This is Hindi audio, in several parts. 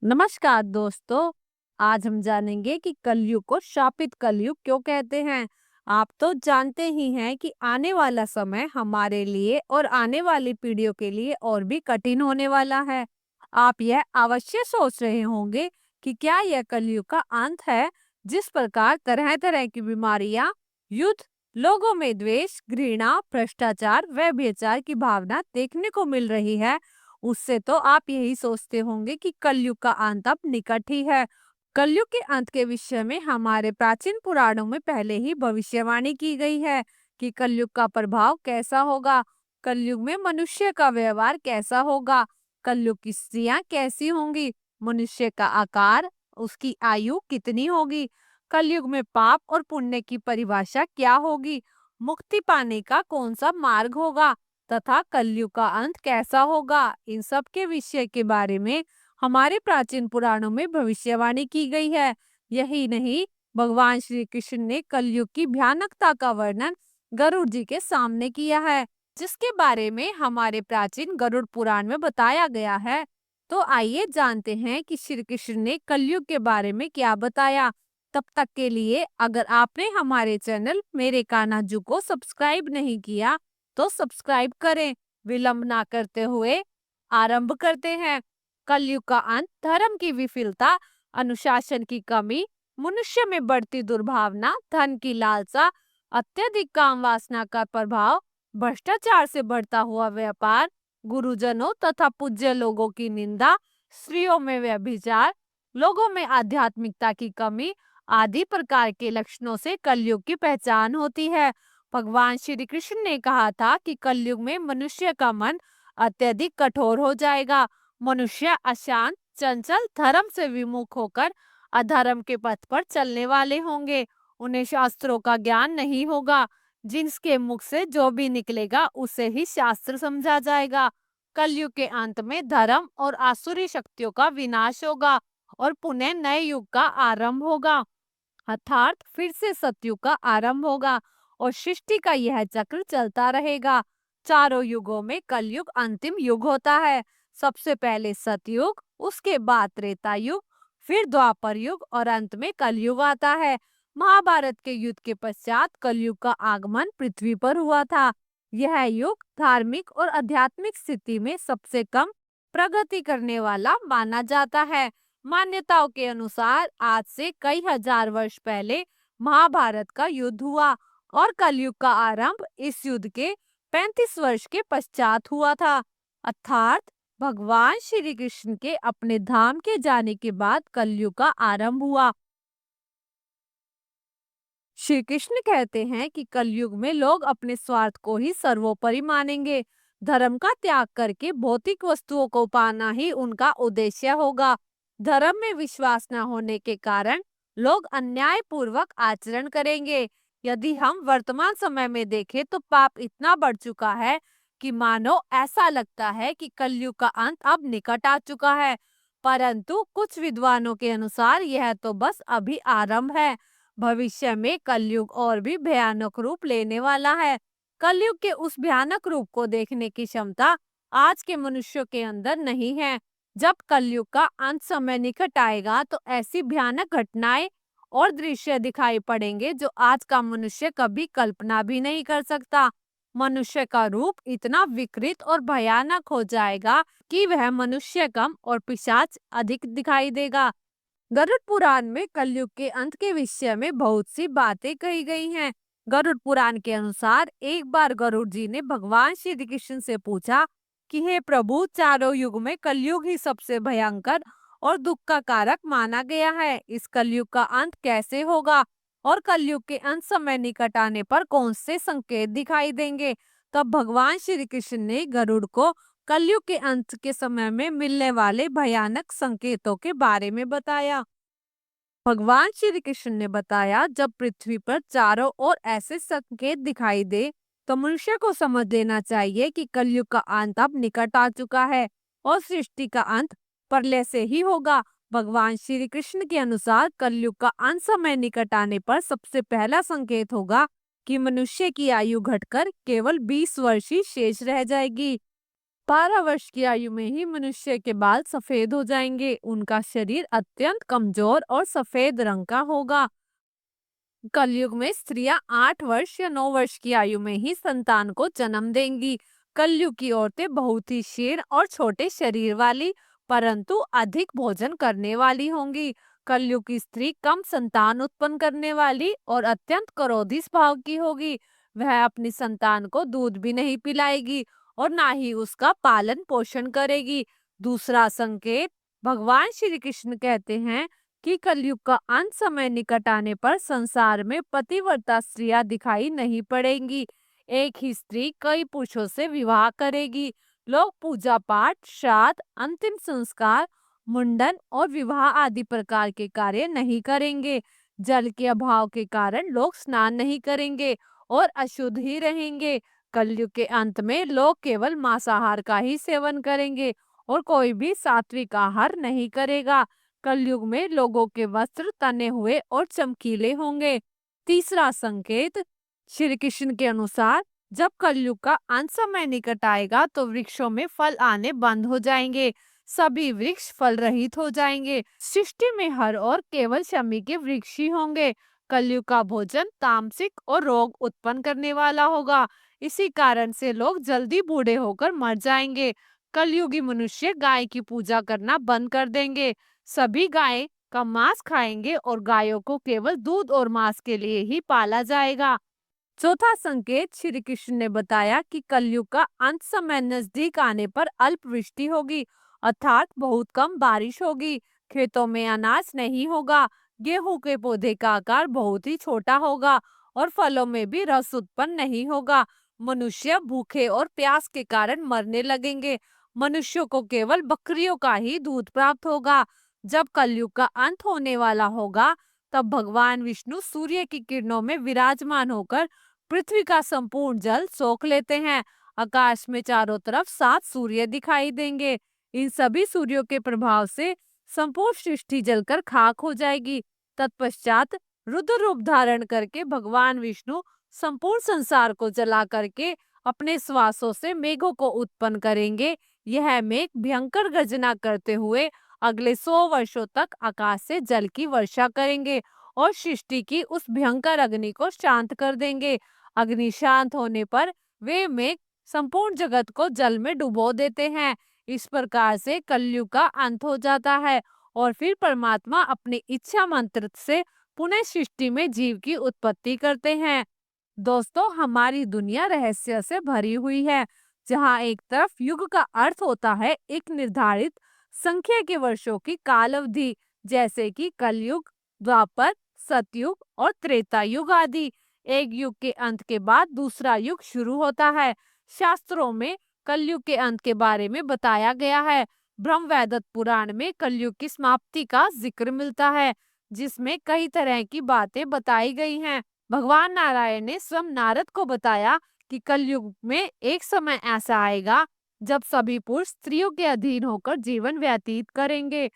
नमस्कार दोस्तों। आज हम जानेंगे कि कलयुग को शापित कलयुग क्यों कहते हैं। आप तो जानते ही हैं कि आने वाला समय हमारे लिए और आने वाली पीढ़ियों के लिए और भी कठिन होने वाला है। आप यह अवश्य सोच रहे होंगे कि क्या यह कलयुग का अंत है। जिस प्रकार तरह तरह की बीमारियां, युद्ध, लोगों में द्वेष, घृणा, भ्रष्टाचार व व्यभिचार की भावना देखने को मिल रही है, उससे तो आप यही सोचते होंगे कि कलयुग का अंत अब निकट ही है। कलयुग के अंत के विषय में हमारे प्राचीन पुराणों में पहले ही भविष्यवाणी की गई है कि कलयुग का प्रभाव कैसा होगा, कलयुग में मनुष्य का व्यवहार कैसा होगा, कलयुग की स्त्रियां कैसी होंगी, मनुष्य का आकार, उसकी आयु कितनी होगी, कलयुग में पाप और पुण्य की परिभाषा क्या होगी, मुक्ति पाने का कौन सा मार्ग होगा तथा कलयुग का अंत कैसा होगा। इन सब के विषय के बारे में हमारे प्राचीन पुराणों में भविष्यवाणी की गई है। यही नहीं, भगवान श्री कृष्ण ने कलयुग की भयानकता का वर्णन गरुड़ जी के सामने किया है, जिसके बारे में हमारे प्राचीन गरुड़ पुराण में बताया गया है। तो आइए जानते हैं कि श्री कृष्ण ने कलयुग के बारे में क्या बताया। तब तक के लिए अगर आपने हमारे चैनल मेरे कान्हा को सब्सक्राइब नहीं किया तो सब्सक्राइब करें। विलंब ना करते हुए आरंभ करते हैं। कलयुग का अंत धर्म की विफलता, अनुशासन की कमी, मनुष्य में बढ़ती दुर्भावना, धन की लालसा, अत्यधिक काम वासना का प्रभाव, भ्रष्टाचार से बढ़ता हुआ व्यापार, गुरुजनों तथा पूज्य लोगों की निंदा, स्त्रियों में व्यभिचार, लोगों में आध्यात्मिकता की कमी आदि प्रकार के लक्षणों से कलयुग की पहचान होती है। भगवान श्री कृष्ण ने कहा था कि कलयुग में मनुष्य का मन अत्यधिक कठोर हो जाएगा। मनुष्य अशांत, चंचल, धर्म से विमुख होकर अधर्म के पथ पर चलने वाले होंगे। उन्हें शास्त्रों का ज्ञान नहीं होगा। जिनके मुख से जो भी निकलेगा उसे ही शास्त्र समझा जाएगा। कलयुग के अंत में धर्म और आसुरी शक्तियों का विनाश होगा और पुनः नए युग का आरंभ होगा, अर्थात फिर से सतयुग का आरंभ होगा और सृष्टि का यह चक्र चलता रहेगा। चारों युगों में कलयुग अंतिम युग होता है। सबसे पहले सतयुग, उसके बाद त्रेता युग, फिर द्वापर युग और अंत में कलयुग आता है। महाभारत के युद्ध के पश्चात कलयुग का आगमन पृथ्वी पर हुआ था। यह युग धार्मिक और आध्यात्मिक स्थिति में सबसे कम प्रगति करने वाला माना जाता है। मान्यताओं के अनुसार आज से कई हजार वर्ष पहले महाभारत का युद्ध हुआ और कलयुग का आरंभ इस युद्ध के 35 वर्ष के पश्चात हुआ था, अर्थात भगवान श्री कृष्ण के अपने धाम के जाने के बाद कलयुग का आरंभ हुआ। श्री कृष्ण कहते हैं कि कलयुग में लोग अपने स्वार्थ को ही सर्वोपरि मानेंगे। धर्म का त्याग करके भौतिक वस्तुओं को पाना ही उनका उद्देश्य होगा। धर्म में विश्वास न होने के कारण लोग अन्याय पूर्वक आचरण करेंगे। यदि हम वर्तमान समय में देखें तो पाप इतना बढ़ चुका है कि मानो ऐसा लगता है कि कलयुग का अंत अब निकट आ चुका है। परंतु कुछ विद्वानों के अनुसार यह तो बस अभी आरंभ है। भविष्य में कलयुग और भी भयानक रूप लेने वाला है। कलयुग के उस भयानक रूप को देखने की क्षमता आज के मनुष्यों के अंदर नहीं है। जब कलयुग का अंत समय निकट आएगा तो ऐसी भयानक घटनाएं और दृश्य दिखाई पड़ेंगे जो आज का मनुष्य कभी कल्पना भी नहीं कर सकता। मनुष्य का रूप इतना विकृत और भयानक हो जाएगा कि वह मनुष्य कम और पिशाच अधिक दिखाई देगा। गरुड़ पुराण में कलयुग के अंत के विषय में बहुत सी बातें कही गई हैं। गरुड़ पुराण के अनुसार एक बार गरुड़ जी ने भगवान श्री कृष्ण से पूछा कि हे प्रभु, चारों युग में कलयुग ही सबसे भयंकर और दुख का कारक माना गया है। इस कलयुग का अंत कैसे होगा और कलयुग के अंत समय निकट आने पर कौन से संकेत दिखाई देंगे। तब भगवान श्री कृष्ण ने गरुड़ को कलयुग के अंत के समय में मिलने वाले भयानक संकेतों के बारे में बताया। भगवान श्री कृष्ण ने बताया, जब पृथ्वी पर चारों ओर ऐसे संकेत दिखाई दे तो मनुष्य को समझ लेना चाहिए कि कलयुग का अंत अब निकट आ चुका है और सृष्टि का अंत प्रलय से ही होगा। भगवान श्री कृष्ण के अनुसार कलयुग का अंत समय निकट आने पर सबसे पहला संकेत होगा कि मनुष्य की आयु घटकर केवल 20 वर्ष ही शेष रह जाएगी। 12 वर्ष की आयु में ही मनुष्य के बाल सफेद हो जाएंगे। उनका शरीर अत्यंत कमजोर और सफेद रंग का होगा। कलयुग में स्त्रियां 8 वर्ष या 9 वर्ष की आयु में ही संतान को जन्म देंगी। कलयुग की औरतें बहुत ही क्षीण और छोटे शरीर वाली, परंतु अधिक भोजन करने वाली होंगी। कलयुग की स्त्री कम संतान उत्पन्न करने वाली और अत्यंत क्रोधी स्वभाव की होगी। वह अपनी संतान को दूध भी नहीं पिलाएगी और ना ही उसका पालन पोषण करेगी। दूसरा संकेत, भगवान श्री कृष्ण कहते हैं कि कलयुग का अंत समय निकट आने पर संसार में पतिव्रता स्त्रियां दिखाई नहीं पड़ेंगी। एक ही स्त्री कई पुरुषों से विवाह करेगी। लोग पूजा पाठ, श्राद्ध, अंतिम संस्कार, मुंडन और विवाह आदि प्रकार के कार्य नहीं करेंगे। जल के अभाव के कारण लोग स्नान नहीं करेंगे और अशुद्ध ही रहेंगे। कलयुग के अंत में लोग केवल मांसाहार का ही सेवन करेंगे और कोई भी सात्विक आहार नहीं करेगा। कलयुग में लोगों के वस्त्र तने हुए और चमकीले होंगे। तीसरा संकेत, श्री कृष्ण के अनुसार जब कलयुग का अंत समय निकट आएगा तो वृक्षों में फल आने बंद हो जाएंगे। सभी वृक्ष फल रहित हो जाएंगे। सृष्टि में हर और केवल शमी के वृक्ष ही होंगे। कलयुग का भोजन तामसिक और रोग उत्पन्न करने वाला होगा। इसी कारण से लोग जल्दी बूढ़े होकर मर जाएंगे। कलयुगी मनुष्य गाय की पूजा करना बंद कर देंगे। सभी गाय का मांस खाएंगे और गायों को केवल दूध और मांस के लिए ही पाला जाएगा। चौथा संकेत, श्री कृष्ण ने बताया कि कलयुग का अंत समय नजदीक आने पर अल्प वृष्टि होगी, अर्थात बहुत कम बारिश होगी। खेतों में अनाज नहीं होगा। गेहूं के पौधे का आकार बहुत ही छोटा होगा और फलों में भी रस उत्पन्न नहीं होगा। मनुष्य भूखे और प्यास के कारण मरने लगेंगे। मनुष्यों को केवल बकरियों का ही दूध प्राप्त होगा। जब कलयुग का अंत होने वाला होगा तब भगवान विष्णु सूर्य की किरणों में विराजमान होकर पृथ्वी का संपूर्ण जल सोख लेते हैं। आकाश में चारों तरफ 7 सूर्य दिखाई देंगे। इन सभी सूर्यों के प्रभाव से संपूर्ण सृष्टि जलकर खाक हो जाएगी। तत्पश्चात रुद्र रूप धारण करके भगवान विष्णु संपूर्ण संसार को जला करके अपने श्वासों से मेघों को उत्पन्न करेंगे। यह मेघ भयंकर गर्जना करते हुए अगले 100 वर्षों तक आकाश से जल की वर्षा करेंगे और सृष्टि की उस भयंकर अग्नि को शांत कर देंगे। अग्नि शांत होने पर वे मेघ संपूर्ण जगत को जल में डुबो देते हैं। इस प्रकार से कलयुग का अंत हो जाता है और फिर परमात्मा अपनी इच्छा मंत्र से पुनः सृष्टि में जीव की उत्पत्ति करते हैं। दोस्तों, हमारी दुनिया रहस्य से भरी हुई है, जहाँ एक तरफ युग का अर्थ होता है एक निर्धारित संख्या के वर्षों की काल अवधि, जैसे कि कलयुग, द्वापर, सतयुग और त्रेता युग आदि। एक युग के अंत के बाद दूसरा युग शुरू होता है। शास्त्रों में कलयुग के अंत के बारे में बताया गया है। ब्रह्मवैदत्त पुराण में कलयुग की समाप्ति का जिक्र मिलता है, जिसमें कई तरह की बातें बताई गई हैं। भगवान नारायण ने स्वयं नारद को बताया कि कलयुग में एक समय ऐसा आएगा जब सभी पुरुष स्त्रियों के अधीन होकर जीवन व्यतीत करेंगे।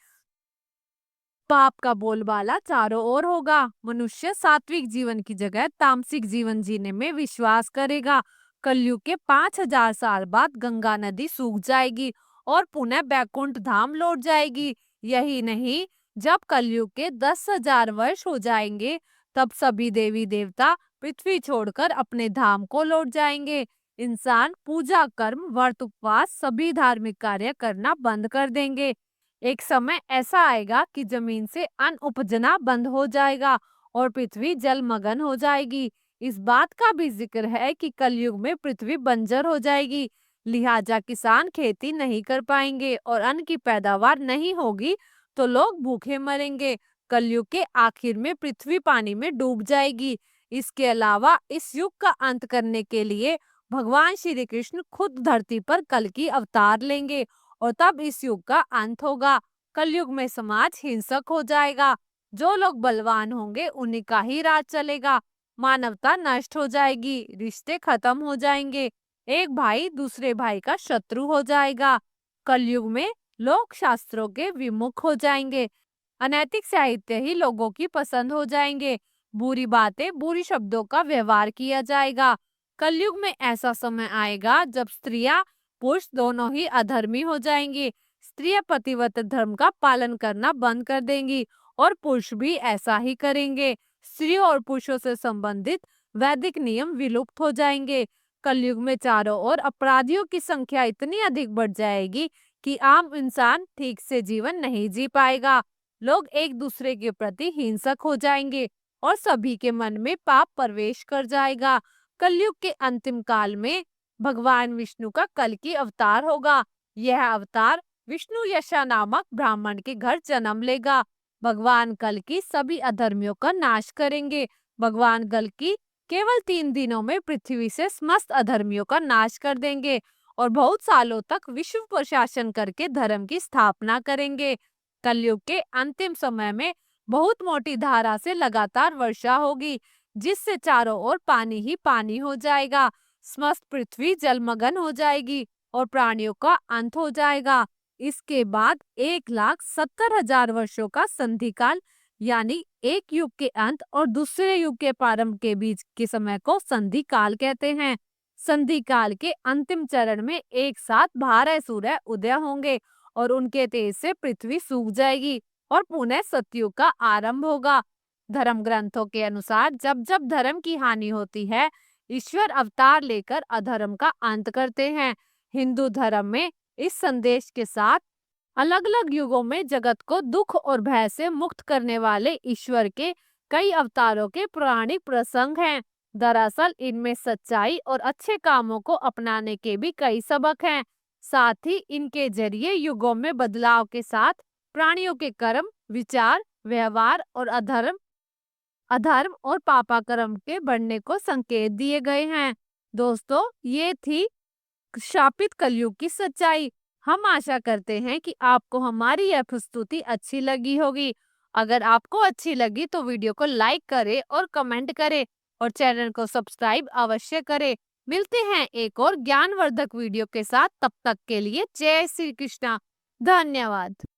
पाप का बोलबाला चारों ओर होगा। मनुष्य सात्विक जीवन की जगह तामसिक जीवन जीने में विश्वास करेगा। कलयुग के 5000 साल बाद गंगा नदी सूख जाएगी और पुनः बैकुंठ धाम लौट जाएगी। यही नहीं, जब कलयुग के 10,000 वर्ष हो जाएंगे तब सभी देवी देवता पृथ्वी छोड़कर अपने धाम को लौट जाएंगे। इंसान पूजा, कर्म, व्रत, उपवास सभी धार्मिक कार्य करना बंद कर देंगे। एक समय ऐसा आएगा कि जमीन से अन्न उपजना बंद हो जाएगा और पृथ्वी जलमग्न हो जाएगी। इस बात का भी जिक्र है कि कलयुग में पृथ्वी बंजर हो जाएगी, लिहाजा किसान खेती नहीं कर पाएंगे और अन्न की पैदावार नहीं होगी तो लोग भूखे मरेंगे। कलयुग के आखिर में पृथ्वी पानी में डूब जाएगी। इसके अलावा इस युग का अंत करने के लिए भगवान श्री कृष्ण खुद धरती पर कल की अवतार लेंगे और तब इस युग का अंत होगा। कलयुग में समाज हिंसक हो जाएगा। जो लोग बलवान होंगे उन्हीं का ही राज चलेगा। मानवता नष्ट हो जाएगी, रिश्ते खत्म हो जाएंगे, एक भाई दूसरे भाई का शत्रु हो जाएगा। कलयुग में लोग शास्त्रों के विमुख हो जाएंगे। अनैतिक साहित्य ही लोगों की पसंद हो जाएंगे। बुरी बातें, बुरी शब्दों का व्यवहार किया जाएगा। कलयुग में ऐसा समय आएगा जब स्त्रियां पुरुष दोनों ही अधर्मी हो जाएंगे। स्त्रियां पतिव्रत धर्म का पालन करना बंद कर देंगी और पुरुष भी ऐसा ही करेंगे। स्त्रियों और पुरुषों से संबंधित वैदिक नियम विलुप्त हो जाएंगे। कलयुग में चारों ओर अपराधियों की संख्या इतनी अधिक बढ़ जाएगी कि आम इंसान ठीक से जीवन नहीं जी पाएगा। लोग एक दूसरे के प्रति हिंसक हो जाएंगे और सभी के मन में पाप प्रवेश कर जाएगा। कलयुग के अंतिम काल में भगवान विष्णु का कल्कि अवतार होगा। यह अवतार विष्णु यशा नामक ब्राह्मण के घर जन्म लेगा। भगवान कल्कि सभी अधर्मियों का नाश करेंगे। भगवान कल्कि केवल 3 दिनों में पृथ्वी से समस्त अधर्मियों का नाश कर देंगे और बहुत सालों तक विश्व पर शासन करके धर्म की स्थापना करेंगे। कलयुग के अंतिम समय में बहुत मोटी धारा से लगातार वर्षा होगी, जिससे चारों ओर पानी ही पानी हो जाएगा। समस्त पृथ्वी जलमग्न हो जाएगी और प्राणियों का अंत हो जाएगा। इसके बाद 1,70,000 वर्षों का संधि काल यानी एक युग के अंत और दूसरे युग के प्रारंभ के बीच के समय को संधि काल कहते हैं। संधि काल के अंतिम चरण में एक साथ 12 सूर्य उदय होंगे और उनके तेज से पृथ्वी सूख जाएगी और पुनः सतयुग का आरंभ होगा। धर्म ग्रंथों के अनुसार जब जब धर्म की हानि होती है, ईश्वर अवतार लेकर अधर्म का अंत करते हैं। हिंदू धर्म में इस संदेश के साथ अलग अलग युगों में जगत को दुख और भय से मुक्त करने वाले ईश्वर के कई अवतारों के पौराणिक प्रसंग हैं। दरअसल इनमें सच्चाई और अच्छे कामों को अपनाने के भी कई सबक हैं। साथ ही इनके जरिए युगों में बदलाव के साथ प्राणियों के कर्म, विचार, व्यवहार और अधर्म और पापाकर्म के बढ़ने को संकेत दिए गए हैं। दोस्तों, ये थी शापित कलयुग की सच्चाई। हम आशा करते हैं कि आपको हमारी यह प्रस्तुति अच्छी लगी होगी। अगर आपको अच्छी लगी तो वीडियो को लाइक करें और कमेंट करें और चैनल को सब्सक्राइब अवश्य करें। मिलते हैं एक और ज्ञानवर्धक वीडियो के साथ। तब तक के लिए जय श्री कृष्णा। धन्यवाद।